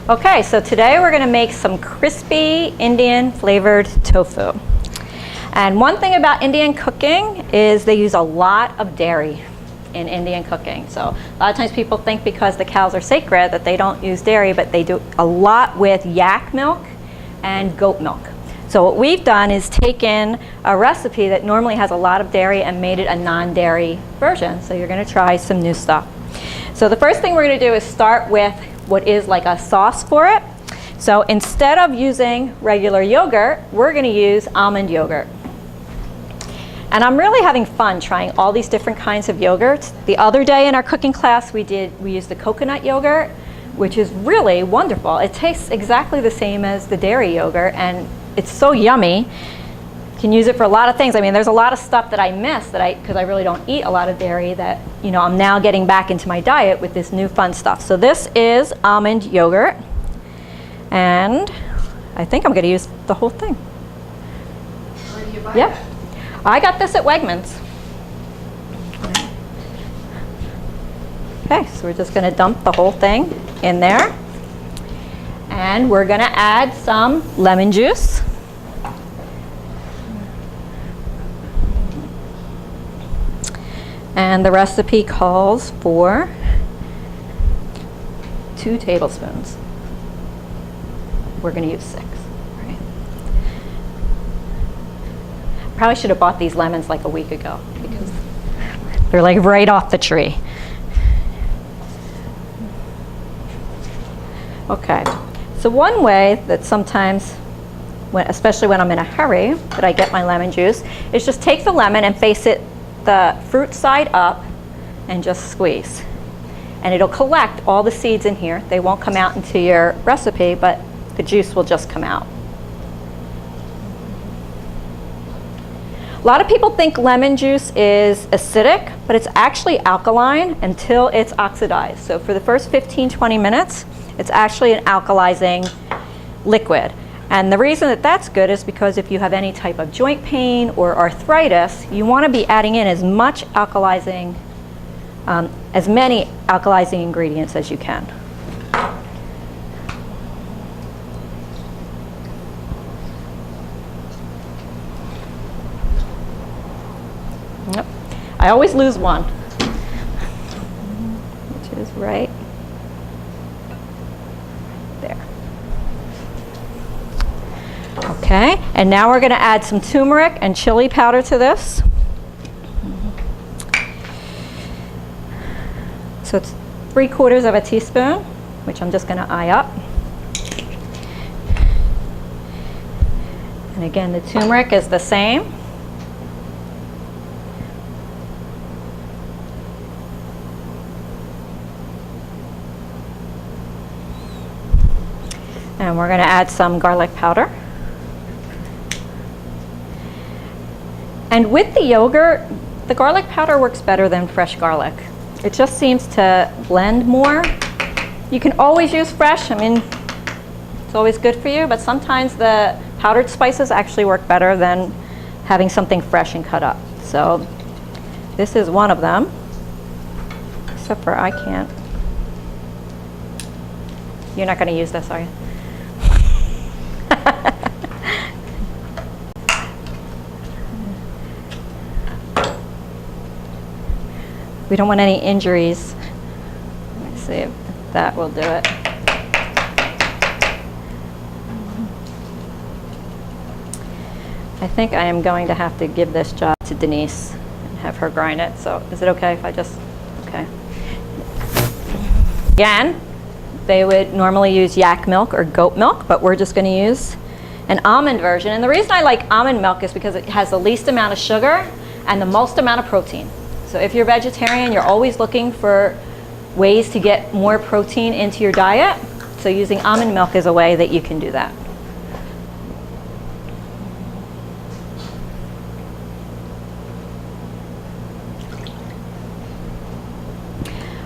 Okay, so today we're going to make some crispy Indian flavored tofu. And one thing about Indian cooking is they use a lot of dairy in Indian cooking. So a lot of times people think because the cows are sacred that they don't use dairy, but they do a lot with yak milk and goat milk. So what we've done is taken a recipe that normally has a lot of dairy and made it a non-dairy version. So you're going to try some new stuff. So the first thing we're going to do is start with what is like a sauce for it. So instead of using regular yogurt, we're going to use almond yogurt. And I'm really having fun trying all these different kinds of yogurts. The other day in our cooking class we used the coconut yogurt, which is really wonderful. It tastes exactly the same as the dairy yogurt and it's so yummy. You can use it for a lot of things. I mean, there's a lot of stuff that I miss because I really don't eat a lot of dairy that, you know, I'm now getting back into my diet with this new fun stuff. So this is almond yogurt, and I think I'm going to use the whole thing. Where do you buy Yep. I got this at Wegmans. Okay, so we're just going to dump the whole thing in there, and we're going to add some lemon juice. And the recipe calls for 2 tablespoons. We're going to use 6. Right. Probably should have bought these lemons like a week ago because they're like right off the tree. Okay, so one way that sometimes, especially when I'm in a hurry, that I get my lemon juice is just take the lemon and face it the fruit side up and just squeeze. And it'll collect all the seeds in here. They won't come out into your recipe, but the juice will just come out. A lot of people think lemon juice is acidic, but it's actually alkaline until it's oxidized. So for the first 15-20 minutes, it's actually an alkalizing liquid. And the reason that that's good is because if you have any type of joint pain or arthritis, you want to be adding in as much alkalizing, as many alkalizing ingredients as you can. Yep. I always lose one, which is right there. Okay, and now we're going to add some turmeric and chili powder to this. So it's 3/4 of a teaspoon, which I'm just going to eye up. And again, the turmeric is the same. And we're going to add some garlic powder. And with the yogurt, the garlic powder works better than fresh garlic. It just seems to blend more. You can always use fresh. I mean, it's always good for you, but sometimes the powdered spices actually work better than having something fresh and cut up. So this is one of them, except for I can't. You're not going to use this, are you? We don't want any injuries. Let me see if that will do it. I think I am going to have to give this job to Denise and have her grind it. So is it okay if I just, okay. Again, they would normally use yak milk or goat milk, but we're just going to use an almond version. And the reason I like almond milk is because it has the least amount of sugar and the most amount of protein. So if you're vegetarian, you're always looking for ways to get more protein into your diet. So using almond milk is a way that you can do that.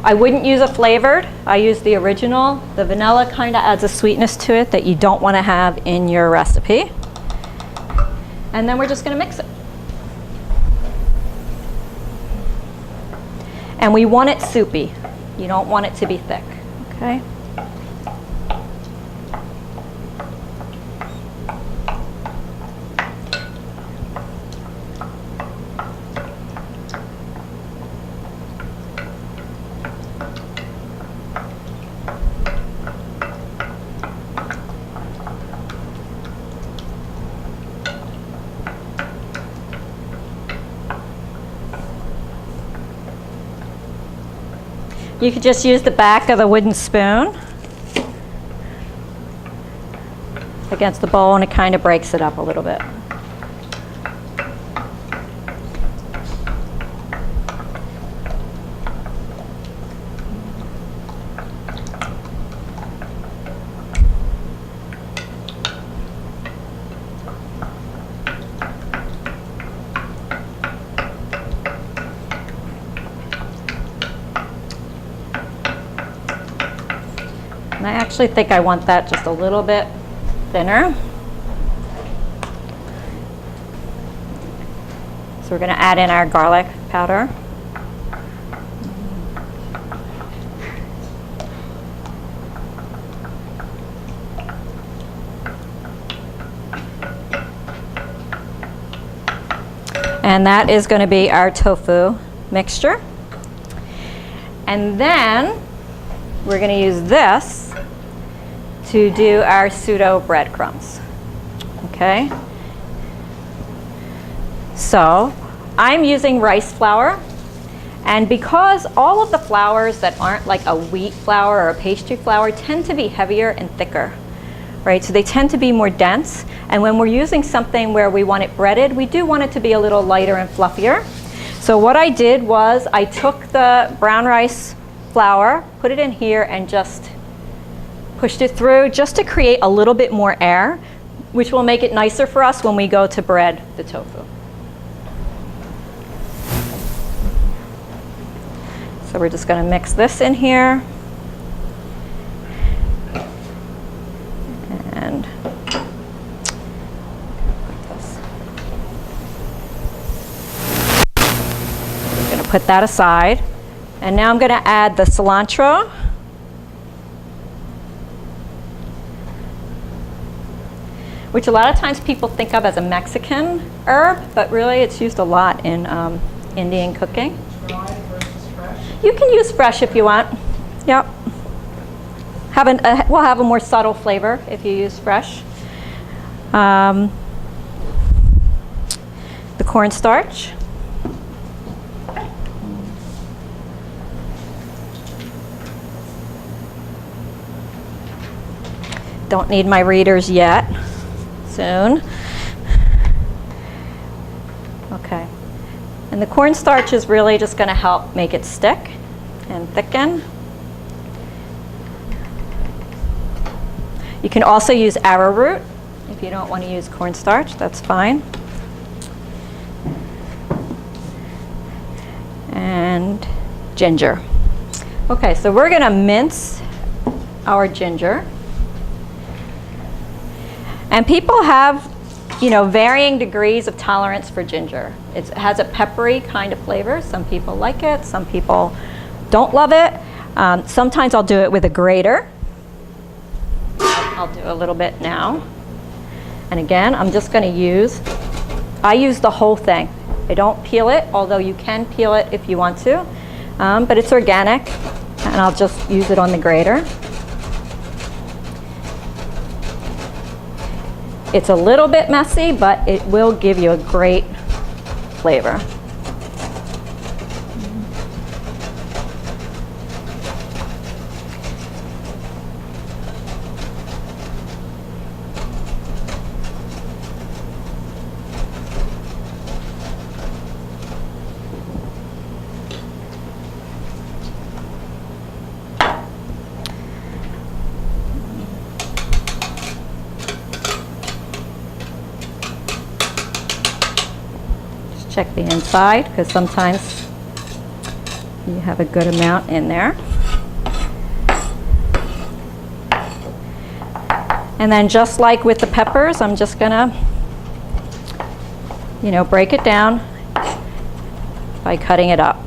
I wouldn't use a flavored. I use the original. The vanilla kind of adds a sweetness to it that you don't want to have in your recipe. And then we're just going to mix it. And we want it soupy. You don't want it to be thick, okay? You could just use the back of the wooden spoon against the bowl and it kind of breaks it up a little bit. And I actually think I want that just a little bit thinner. So we're going to add in our garlic powder. And that is going to be our tofu mixture. And then we're going to use this to do our pseudo breadcrumbs. Okay? So I'm using rice flour, and because all of the flours that aren't like a wheat flour or a pastry flour tend to be heavier and thicker, right? So they tend to be more dense, and when we're using something where we want it breaded, we do want it to be a little lighter and fluffier. So what I did was I took the brown rice flour, put it in here, and just pushed it through just to create a little bit more air, which will make it nicer for us when we go to bread the tofu. So we're just going to mix this in here. And I'm going to put that aside. And now I'm going to add the cilantro. Which a lot of times people think of as a Mexican herb, but really it's used a lot in Indian cooking. Dry versus fresh? You can use fresh if you want. Yep. We'll have a more subtle flavor if you use fresh. The cornstarch. Don't need my readers yet. Soon. Okay. And the cornstarch is really just going to help make it stick and thicken. You can also use arrowroot if you don't want to use cornstarch, that's fine. And ginger. Okay, so we're going to mince our ginger. And people have, varying degrees of tolerance for ginger. It has a peppery kind of flavor. Some people like it, some people don't love it. Sometimes I'll do it with a grater. I'll do a little bit now. And again, I'm just going to I use the whole thing. I don't peel it, although you can peel it if you want to. But it's organic, and I'll just use it on the grater. It's a little bit messy, but it will give you a great flavor. Check the inside, because sometimes You have a good amount in there. And then just like with the peppers, I'm just gonna, break it down by cutting it up.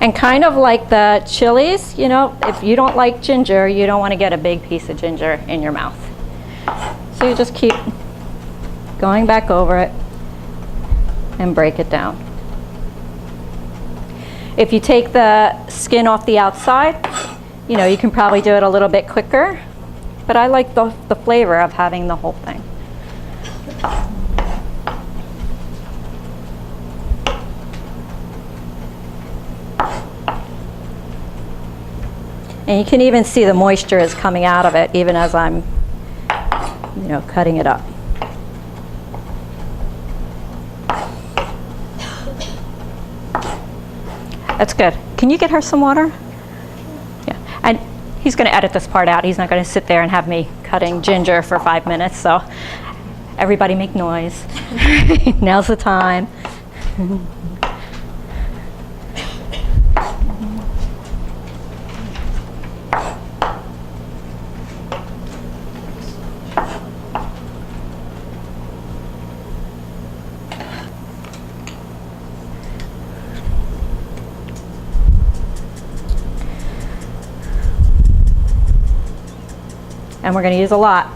And kind of like the chilies, if you don't like ginger, you don't want to get a big piece of ginger in your mouth. So you just keep going back over it and break it down. If you take the skin off the outside, you can probably do it a little bit quicker, but I like the flavor of having the whole thing. And you can even see the moisture is coming out of it even as I'm, cutting it up. That's good. Can you get her some water? Yeah. And he's going to edit this part out. He's not going to sit there and have me cutting ginger for 5 minutes. So everybody make noise. Now's the time. And we're going to use a lot.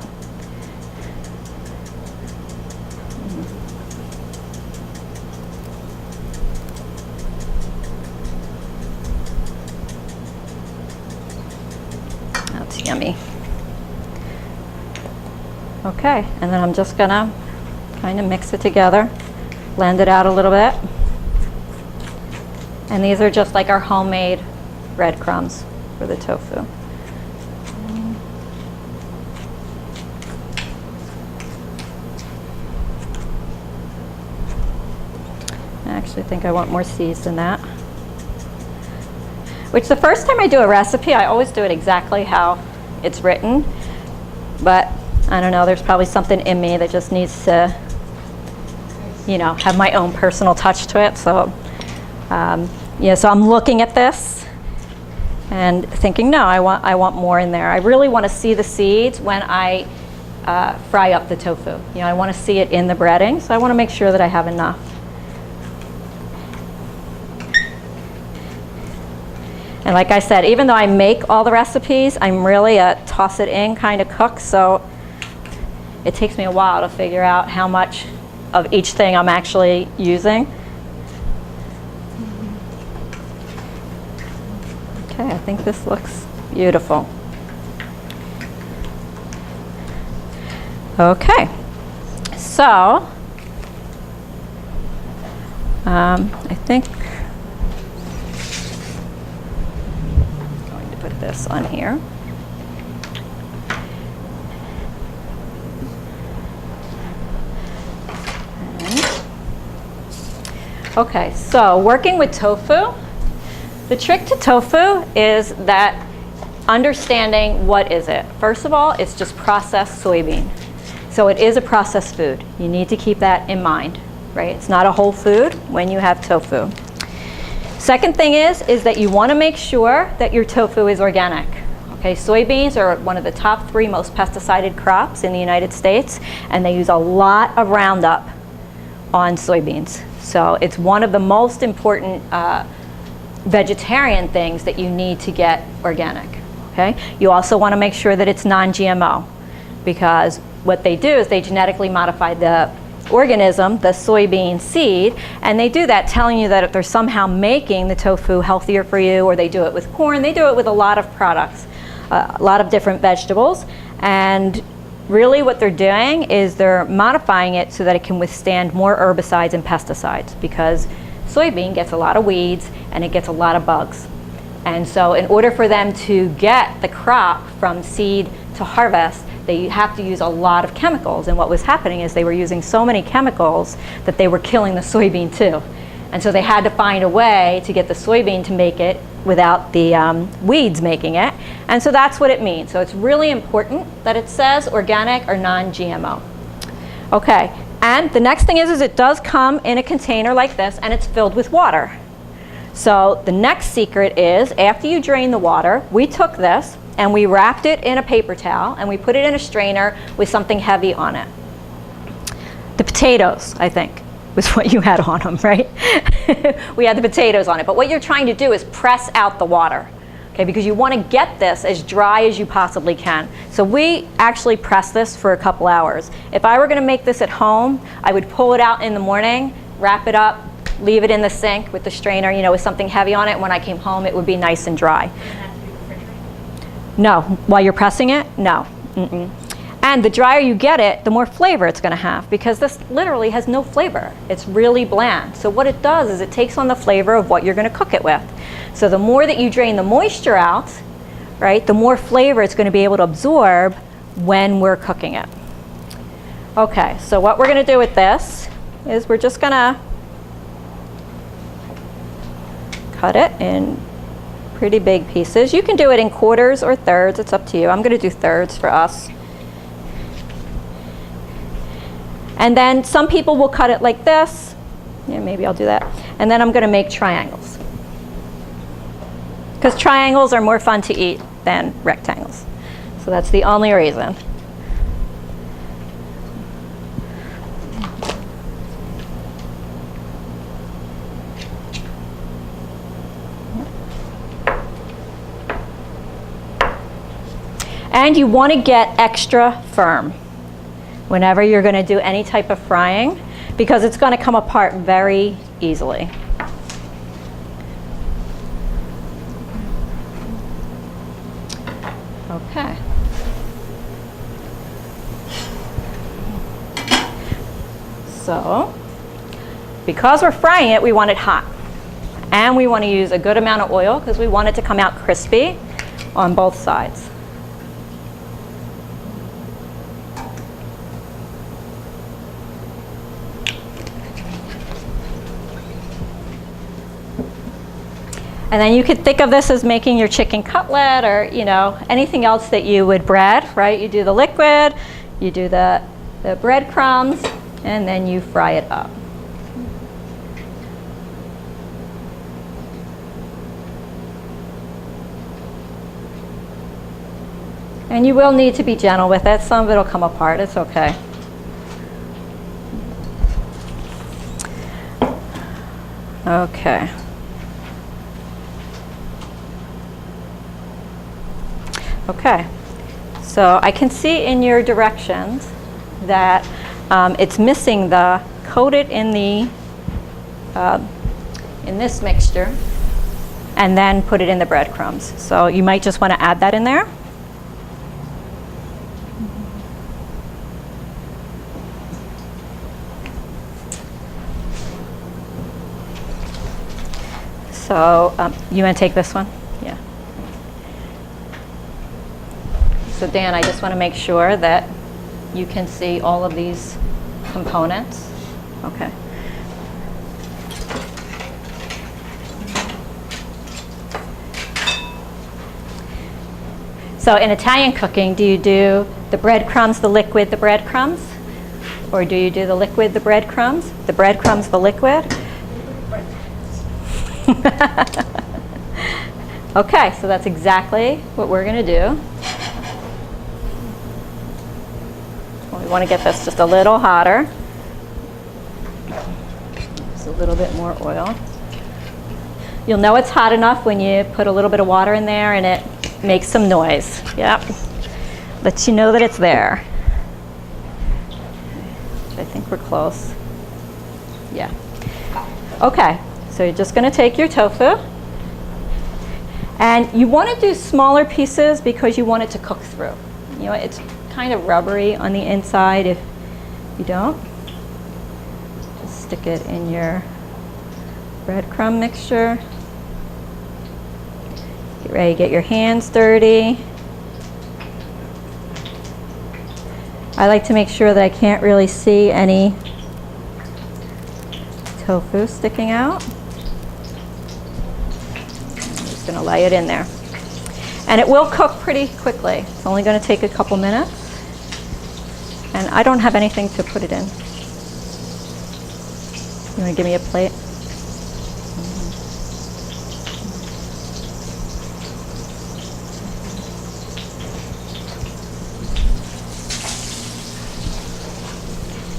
That's yummy. Okay, and then I'm just going to kind of mix it together, blend it out a little bit. And these are just like our homemade breadcrumbs for the tofu. I think I want more seeds than that. Which the first time I do a recipe, I always do it exactly how it's written. But I don't know, there's probably something in me that just needs to, have my own personal touch to it. So, so I'm looking at this and thinking, no, I want more in there. I really want to see the seeds when I fry up the tofu. I want to see it in the breading, so I want to make sure that I have enough. And like I said, even though I make all the recipes, I'm really a toss it in kind of cook, so it takes me a while to figure out how much of each thing I'm actually using. Okay, I think this looks beautiful. Okay, so I think put this on here. Okay, so working with tofu, the trick to tofu is that understanding what is it. First of all, it's just processed soybean. So it is a processed food. You need to keep that in mind, right? It's not a whole food when you have tofu. Second thing is that you want to make sure that your tofu is organic. Okay, soybeans are one of the top 3 most pesticided crops in the United States, and they use a lot of Roundup on soybeans. So it's one of the most important vegetarian things that you need to get organic. Okay, you also want to make sure that it's non-GMO, because what they do is they genetically modify the organism, the soybean seed, and they do that telling you that they're somehow making the tofu healthier for you, or they do it with corn. They do it with a lot of products, a lot of different vegetables, and really what they're doing is they're modifying it so that it can withstand more herbicides and pesticides, because soybean gets a lot of weeds and it gets a lot of bugs. And so in order for them to get the crop from seed to harvest, they have to use a lot of chemicals. And what was happening is they were using so many chemicals that they were killing the soybean too. And so they had to find a way to get the soybean to make it without the weeds making it. And so that's what it means. So it's really important that it says organic or non-GMO. Okay, and the next thing is it does come in a container like this, and it's filled with water. So the next secret is, after you drain the water, we took this and we wrapped it in a paper towel and we put it in a strainer with something heavy on it. The potatoes, I think, was what you had on them, right? We had the potatoes on it. But what you're trying to do is press out the water, okay? Because you want to get this as dry as you possibly can. So we actually press this for a couple hours. If I were going to make this at home, I would pull it out in the morning, wrap it up, leave it in the sink with the strainer, you know, with something heavy on it. When I came home, it would be nice and dry. Does it have to be refrigerated? No, while you're pressing it, no. Mm-mm. And the drier you get it, the more flavor it's going to have, because this literally has no flavor. It's really bland. So what it does is it takes on the flavor of what you're going to cook it with. So the more that you drain the moisture out, right, the more flavor it's going to be able to absorb when we're cooking it. Okay, so what we're going to do with this is we're just going to cut it in pretty big pieces. You can do it in quarters or thirds. It's up to you. I'm going to do thirds for us. And then some people will cut it like this. Yeah, maybe I'll do that. And then I'm going to make triangles, because triangles are more fun to eat than rectangles. So that's the only reason. And you want to get extra firm whenever you're going to do any type of frying, because it's going to come apart very easily. Okay. So, because we're frying it, we want it hot. And we want to use a good amount of oil because we want it to come out crispy on both sides. And then you could think of this as making your chicken cutlet, or, you know, anything else that you would bread, right? You do the liquid, you do the breadcrumbs, and then you fry it up. And you will need to be gentle with it. Some of it will come apart. It's okay. Okay. Okay, so I can see in your directions that it's missing the coat it in this mixture and then put it in the breadcrumbs. So you might just want to add that in there. So you want to take this one? Yeah. So Dan, I just want to make sure that you can see all of these components. Okay. So in Italian cooking, do you do the breadcrumbs, the liquid, the breadcrumbs? Or do you do the liquid, the breadcrumbs, the liquid? Okay, so that's exactly what we're going to do. We want to get this just a little hotter. Just a little bit more oil. You'll know it's hot enough when you put a little bit of water in there and it makes some noise. Yep. Lets you know that it's there. Which I think we're close. Yeah. Okay, so you're just going to take your tofu. And you want to do smaller pieces because you want it to cook through. You know, it's kind of rubbery on the inside if you don't. Just stick it in your breadcrumb mixture. Get ready to get your hands dirty. I like to make sure that I can't really see any tofu sticking out. I'm just going going to lay it in there. And it will cook pretty quickly. It's only going to take a couple minutes. And I don't have anything to put it in. You want to give me a plate?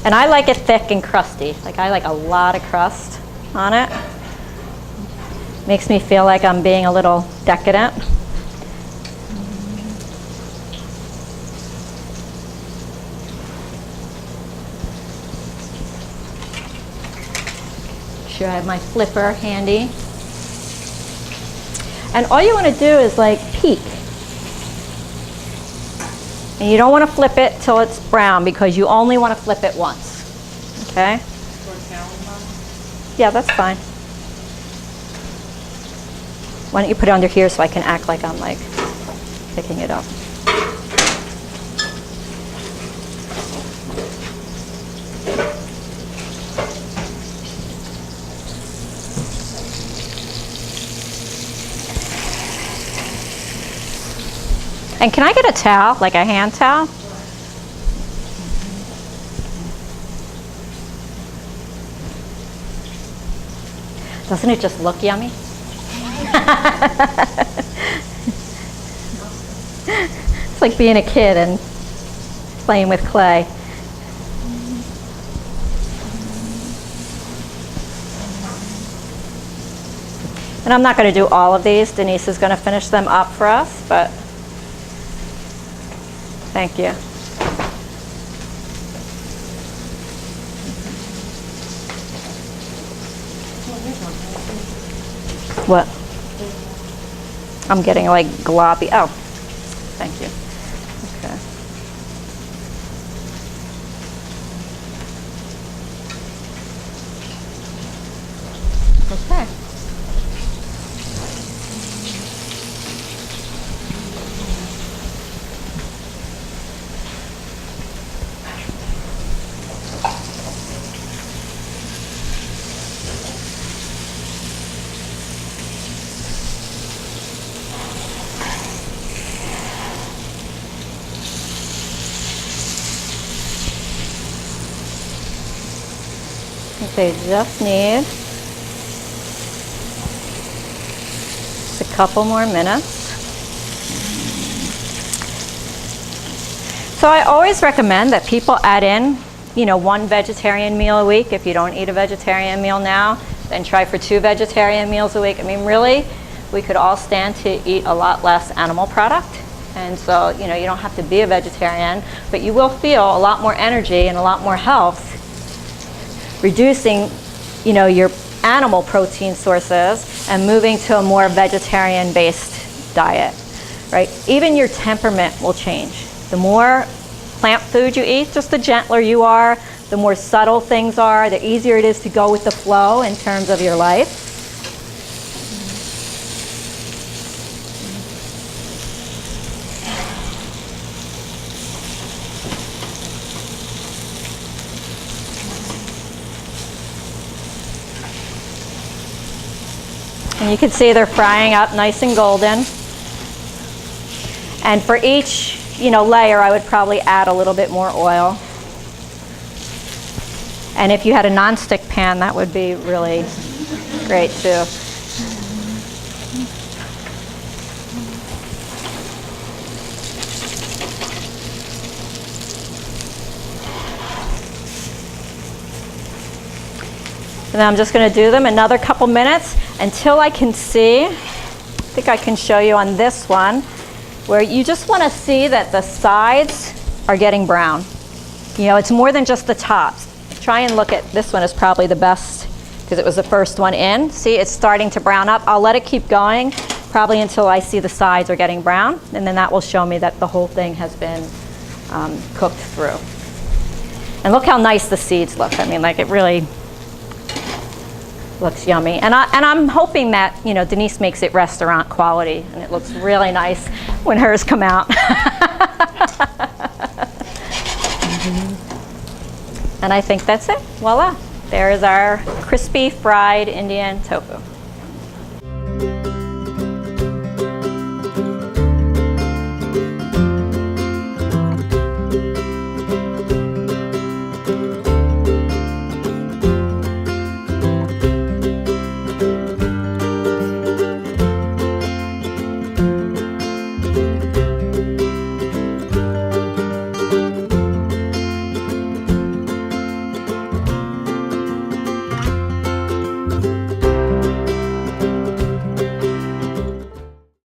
And I like it thick and crusty. Like I like a lot of crust on it. Makes me feel like I'm being a little decadent. Sure, I have my flipper handy. And all you want to do is like peek. And you don't want to flip it till it's brown because you only want to flip it once. Okay? Yeah, that's fine. Why don't you put it under here so I can act like I'm like picking it up. And can I get a towel, like a hand towel? Doesn't it just look yummy? It's like being a kid and playing with clay. And I'm not going to do all of these. Denise is going to finish them up for us, but thank you. What? I'm getting like gloppy. Oh, thank you. Okay. Okay. They just need just a couple more minutes. So I always recommend that people add in, one vegetarian meal a week. If you don't eat a vegetarian meal now, then try for 2 vegetarian meals a week. I mean, really, we could all stand to eat a lot less animal product. And so, you don't have to be a vegetarian, but you will feel a lot more energy and a lot more health reducing, your animal protein sources and moving to a more vegetarian-based diet, right? Even your temperament will change. The more plant food you eat, just the gentler you are, the more subtle things are, the easier it is to go with the flow in terms of your life. And you can see they're frying up nice and golden. And for each, layer, I would probably add a little bit more oil. And if you had a nonstick pan, that would be really great too. And then I'm just going to do them another couple minutes until I can see. I think I can show you on this one where you just want to see that the sides are getting brown. It's more than just the tops. Try and look at this one is probably the best because it was the first one in. See, it's starting to brown up. I'll let it keep going probably until I see the sides are getting brown, and then that will show me that the whole thing has been cooked through. And look how nice the seeds look. I mean, like it really looks yummy. And I'm hoping that, Denise makes it restaurant quality and it looks really nice when hers come out. And I think that's it. Voila. There is our crispy fried Indian tofu.